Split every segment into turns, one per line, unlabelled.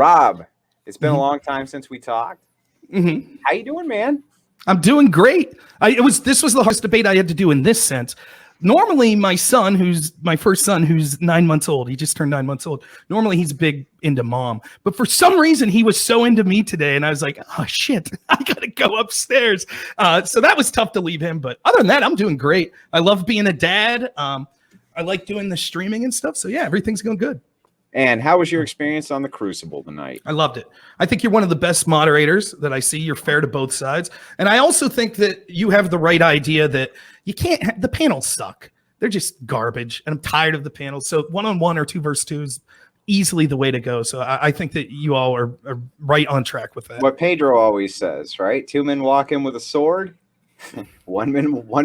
Rob, it's been a long time since we talked. How you doing, man?
I'm doing great. This was the hardest debate I had to do in this sense. Normally, my first son, who's 9 months old, he just turned 9 months old. Normally, he's big into mom, but for some reason, he was so into me today, and I was like, "Oh shit, I gotta go upstairs." So that was tough to leave him, but other than that, I'm doing great. I love being a dad. I like doing the streaming and stuff. So yeah, everything's going good.
And how was your experience on the Crucible tonight?
I loved it. I think you're one of the best moderators that I see. You're fair to both sides. And I also think that you have the right idea that you can't, the panels suck. They're just garbage. And I'm tired of the panels. So 1-on-1 or 2 versus 2 is easily the way to go. So I think that you all are right on track with that.
What Pedro always says, right? 2 men walk in with a sword. one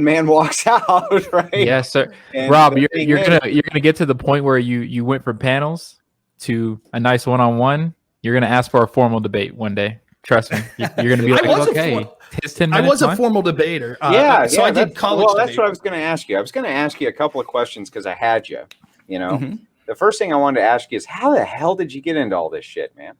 man walks out, right?
Yes, sir.
And
Rob, you're gonna get to the point where you went from panels to a nice one-on-one. You're gonna ask for a formal debate one day. Trust me. You're gonna be like, okay, his 10 minutes.
I was a formal debater.
So
I did college.
Well, that's what I was gonna ask you. I was gonna ask you a couple of questions because I had you. You know, the first thing I wanted to ask you is how the hell did you get into all this shit, man?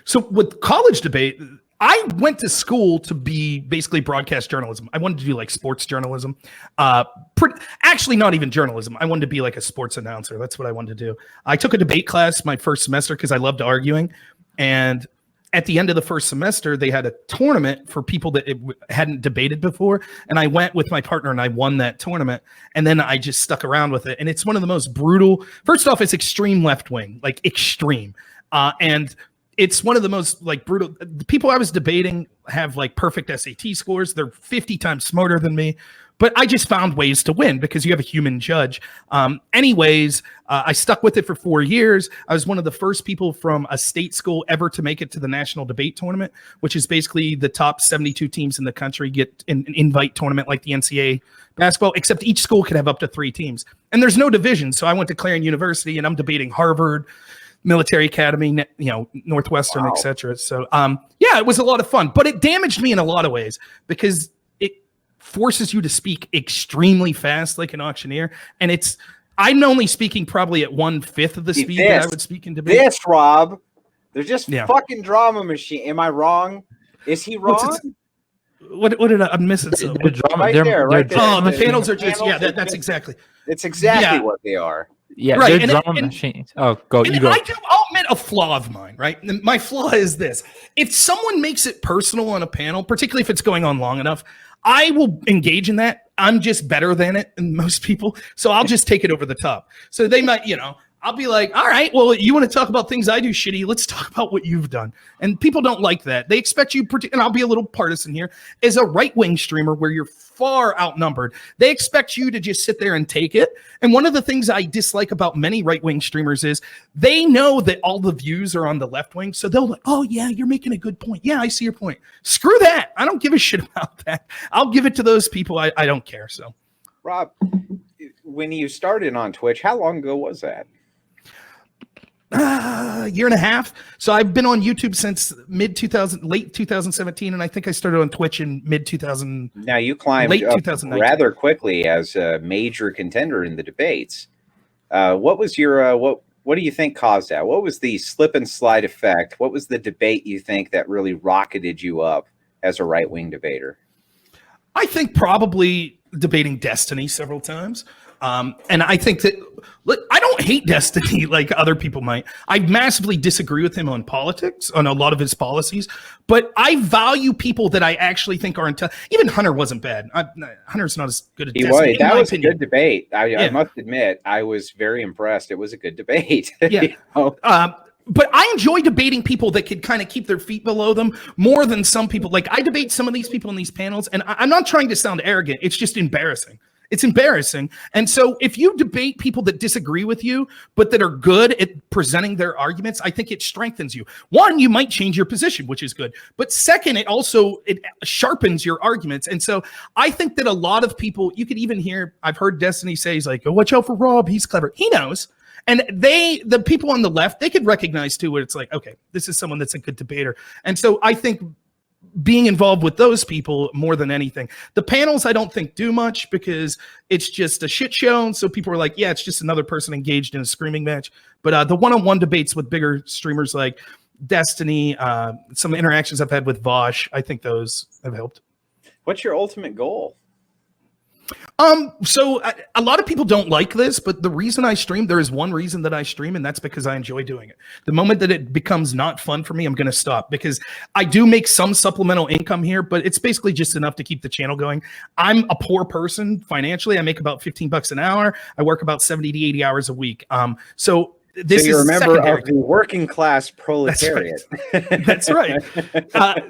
So with college debate, I went to school to be basically broadcast journalism. I wanted to do like sports journalism. Actually, not even journalism. I wanted to be like a sports announcer. That's what I wanted to do. I took a debate class my first semester because I loved arguing. And at the end of the first semester, they had a tournament for people that hadn't debated before. And I went with my partner and I won that tournament. And then I just stuck around with it. And it's one of the most brutal. First off, it's extreme left wing, like extreme. And it's one of the most like brutal. The people I was debating have like perfect SAT scores. They're 50 times smarter than me, but I just found ways to win because you have a human judge. I stuck with it for 4 years. I was one of the first people from a state school ever to make it to the national debate tournament, which is basically the top 72 teams in the country get an invite tournament like the NCAA basketball, except each school could have up to 3 teams. And there's no division. So I went to Clarion University and I'm debating Harvard, Military Academy, Northwestern, etc. So, it was a lot of fun, but it damaged me in a lot of ways because it forces you to speak extremely fast, like an auctioneer. And I'm only speaking probably at 1/5 of the speed that I would speak in debate.
Rob, they're just fucking drama machine. Am I wrong? Is he wrong?
What did I'm missing?
Right there.
The panels are just, that's exactly.
It's exactly what they are.
Yeah,
right.
They're drama machines. Oh, go. You go.
I'll admit a flaw of mine, right? My flaw is this. If someone makes it personal on a panel, particularly if it's going on long enough, I will engage in that. I'm just better than it than most people. So I'll just take it over the top. So they might, I'll be like, all right, well, you want to talk about things I do shitty? Let's talk about what you've done. And people don't like that. They expect you, and I'll be a little partisan here, as a right-wing streamer where you're far outnumbered. They expect you to just sit there and take it. And one of the things I dislike about many right-wing streamers is they know that all the views are on the left wing. So they'll like, oh, yeah, you're making a good point. Yeah, I see your point. Screw that. I don't give a shit about that. I'll give it to those people. I don't care. So,
Rob, when you started on Twitch, how long ago was that?
A year and a half. So I've been on YouTube since late 2017, and I think I started on Twitch in mid 2000.
Now you climbed up rather quickly as a major contender in the debates. What was your what do you think caused that? What was the slip and slide effect? What was the debate you think that really rocketed you up as a right-wing debater?
I think probably debating Destiny several times. And I think that, look, I don't hate Destiny like other people might. I massively disagree with him on politics, on a lot of his policies, but I value people that I actually think are intelligent. Even Hunter wasn't bad. Hunter's not as good as Destiny.
That was a good debate. I must admit, I was very impressed. It was a good debate.
Yeah. But I enjoy debating people that could kind of keep their feet below them more than some people. Like I debate some of these people in these panels, and I'm not trying to sound arrogant. It's just embarrassing. It's embarrassing. And so if you debate people that disagree with you, but that are good at presenting their arguments, I think it strengthens you. One, you might change your position, which is good. But second, it sharpens your arguments. And so I think that a lot of people, you could even hear, I've heard Destiny say, he's like, oh, watch out for Rob. He's clever. He knows. And the people on the left, they could recognize too, where it's like, okay, this is someone that's a good debater. And so I think being involved with those people more than anything. The panels I don't think do much because it's just a shit show. And so people are like, yeah, it's just another person engaged in a screaming match. But the one-on-one debates with bigger streamers like Destiny, some interactions I've had with Vosh. I think those have helped.
What's your ultimate goal?
So a lot of people don't like this, but the reason I stream, there is one reason that I stream, and that's because I enjoy doing it. The moment that it becomes not fun for me, I'm going to stop, because I do make some supplemental income here, but it's basically just enough to keep the channel going. I'm a poor person financially. I make about $15 an hour. I work about 70 to 80 hours a week. So this
you're
is
a member
secondary.
of the working class proletariat.
That's right.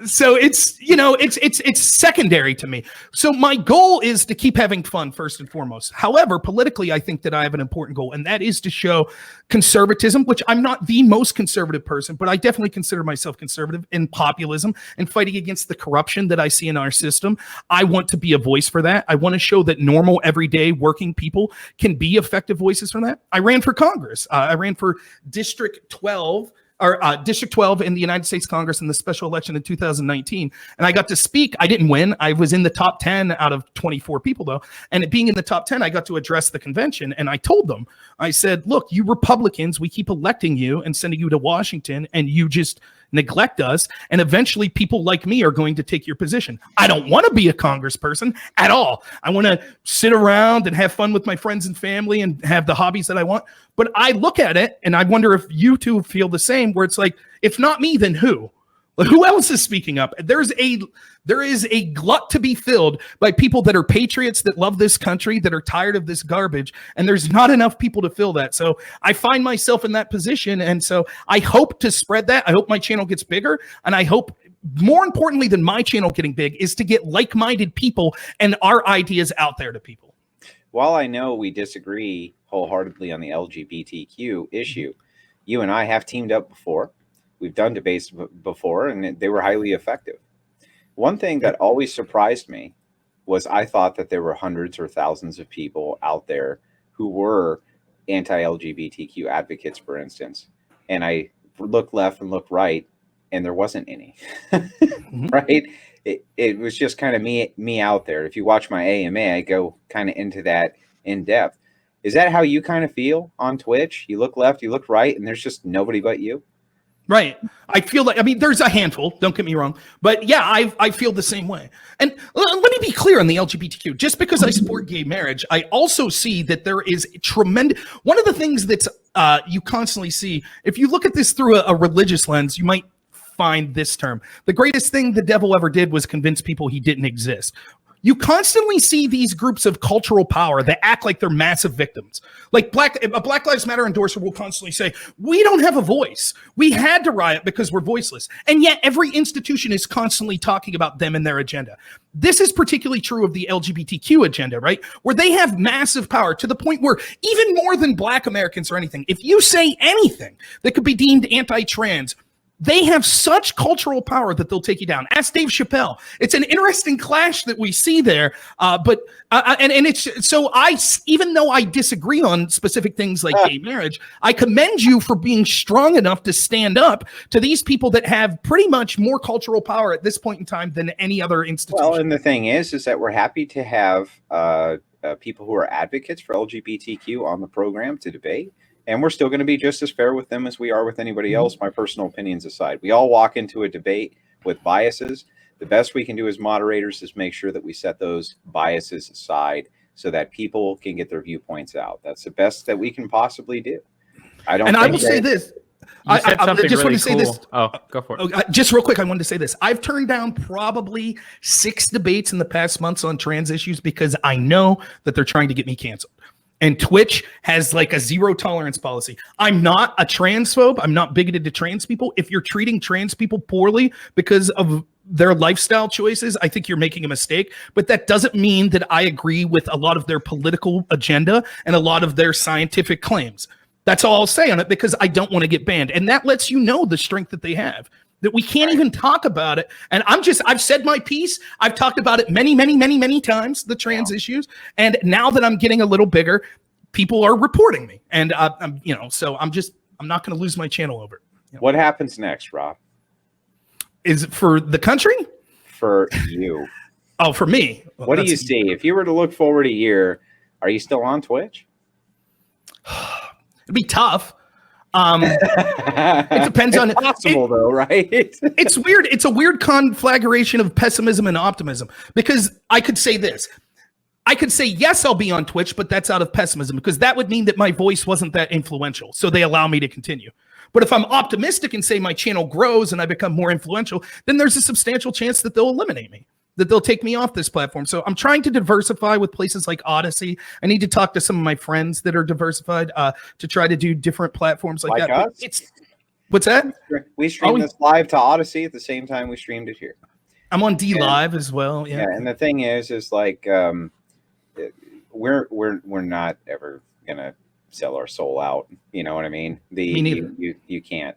So it's, you know, it's secondary to me. So my goal is to keep having fun first and foremost. However, politically, I think that I have an important goal, and that is to show conservatism, which I'm not the most conservative person, but I definitely consider myself conservative in populism and fighting against the corruption that I see in our system. I want to be a voice for that. I want to show that normal, everyday working people can be effective voices for that. I ran for Congress. I ran for District 12 in the United States Congress in the special election in 2019. And I got to speak. I didn't win. I was in the top 10 out of 24 people, though. And being in the top 10, I got to address the convention. And I told them, I said, look, you Republicans, we keep electing you and sending you to Washington, and you just neglect us. And eventually people like me are going to take your position. I don't want to be a congressperson at all. I want to sit around and have fun with my friends and family and have the hobbies that I want. But I look at it and I wonder if you two feel the same, where it's like, if not me, then who? Like, who else is speaking up? There is a glut to be filled by people that are patriots, that love this country, that are tired of this garbage, and there's not enough people to fill that. So I find myself in that position, and so I hope to spread that. I hope my channel gets bigger, and I hope, more importantly than my channel getting big, is to get like-minded people and our ideas out there to people.
While I know we disagree wholeheartedly on the LGBTQ issue, you and I have teamed up before. We've done debates before, and they were highly effective. One thing that always surprised me was I thought that there were hundreds or thousands of people out there who were anti-LGBTQ advocates, for instance. And I looked left and looked right, and there wasn't any, right? It was just kind of me out there. If you watch my AMA, I go kind of into that in depth. Is that how you kind of feel on Twitch? You look left, you look right, and there's just nobody but you?
Right. I feel like, I mean, there's a handful, don't get me wrong, but yeah, I feel the same way. And let me be clear on the LGBTQ. Just because I support gay marriage, I also see that there is tremendous, one of the things that's you constantly see, if you look at this through a religious lens, you might find this term. The greatest thing the devil ever did was convince people he didn't exist. You constantly see these groups of cultural power that act like they're massive victims. Like a Black Lives Matter endorser will constantly say, we don't have a voice. We had to riot because we're voiceless. And yet every institution is constantly talking about them and their agenda. This is particularly true of the LGBTQ agenda, right? Where they have massive power to the point where even more than Black Americans or anything, if you say anything that could be deemed anti-trans, they have such cultural power that they'll take you down. Ask Dave Chappelle. It's an interesting clash that we see there. And it's so even though I disagree on specific things like gay marriage, I commend you for being strong enough to stand up to these people that have pretty much more cultural power at this point in time than any other institution.
Well, and the thing is that we're happy to have people who are advocates for LGBTQ on the program to debate. And we're still going to be just as fair with them as we are with anybody else, my personal opinions aside. We all walk into a debate with biases. The best we can do as moderators is make sure that we set those biases aside so that people can get their viewpoints out. That's the best that we can possibly do. I will
say this.
I just
want to say this.
Oh, go for it.
Just real quick, I wanted to say this. I've turned down probably 6 debates in the past months on trans issues because I know that they're trying to get me canceled. And Twitch has like a zero tolerance policy. I'm not a transphobe. I'm not bigoted to trans people. If you're treating trans people poorly because of their lifestyle choices, I think you're making a mistake. But that doesn't mean that I agree with a lot of their political agenda and a lot of their scientific claims. That's all I'll say on it because I don't want to get banned. And that lets you know the strength that they have. That we can't even talk about it. And I've said my piece. I've talked about it many, many, many, many times, the trans issues. And now that I'm getting a little bigger, people are reporting me. And so I'm not going to lose my channel over it. You know?
What happens next, Rob?
Is it for the country?
For you.
Oh, for me. Well,
what do you see? If you were to look forward a year, are you still on Twitch?
It'd be tough. It depends on
possible though, right?
It's weird. It's a weird conflagration of pessimism and optimism, because I could say this. I could say, yes, I'll be on Twitch, but that's out of pessimism, because that would mean that my voice wasn't that influential. So they allow me to continue. But if I'm optimistic and say my channel grows and I become more influential, then there's a substantial chance that they'll eliminate me, that they'll take me off this platform. So I'm trying to diversify with places like Odyssey. I need to talk to some of my friends that are diversified to try to do different platforms like that.
Us?
What's that?
We stream this live to Odyssey at the same time we streamed it here.
I'm on D Live as well. Yeah.
And the thing is like we're not ever gonna sell our soul out. You know what I mean?
Me neither.
You can't.